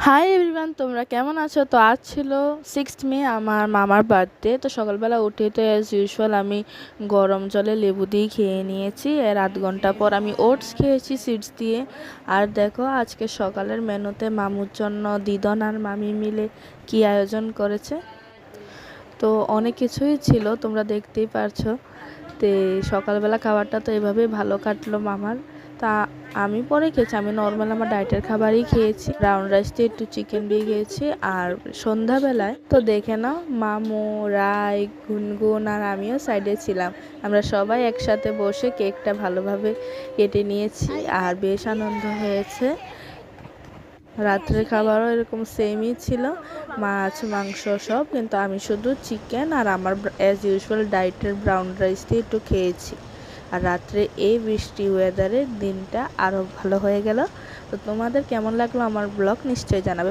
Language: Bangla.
হাই এভরিওয়ান, তোমরা কেমন আছো? তো আজ ছিল 6th মে, আমার মামার বার্থডে। তো সকালবেলা উঠে তো অ্যাজ ইউজুয়াল আমি গরম জলে লেবু দিয়ে খেয়ে নিয়েছি। এর আধ ঘন্টা পর আমি ওটস খেয়েছি সিডস দিয়ে। আর দেখো আজকে সকালের মেনুতে মামুর জন্য দিদন আর মামি মিলে কি আয়োজন করেছে। তো অনেক কিছুই ছিল, তোমরা দেখতেই পারছো। তো সকালবেলা খাবারটা তো এভাবেই ভালো কাটলো মামার। তা আমি পরে খেয়েছি, আমি নর্মাল আমার ডায়েটের খাবারই খেয়েছি। ব্রাউন রাইস দিয়ে একটু চিকেন দিয়ে খেয়েছি। আর সন্ধ্যাবেলায় তো দেখে নাও, মামু, রাই, গুনগুন আর আমিও সাইডে ছিলাম। আমরা সবাই একসাথে বসে কেকটা ভালোভাবে কেটে নিয়েছি আর বেশ আনন্দ হয়েছে। রাত্রের খাবারও এরকম সেমই ছিল, মাছ মাংস সব, কিন্তু আমি শুধু চিকেন আর আমার অ্যাজ ইউজুয়াল ডায়েটের ব্রাউন রাইস দিয়ে একটু খেয়েছি। আর রাত্রে এই বৃষ্টি ওয়েদারে দিনটা আরও ভালো হয়ে গেল। তো তোমাদের কেমন লাগলো আমার ব্লগ নিশ্চয়ই জানাবে।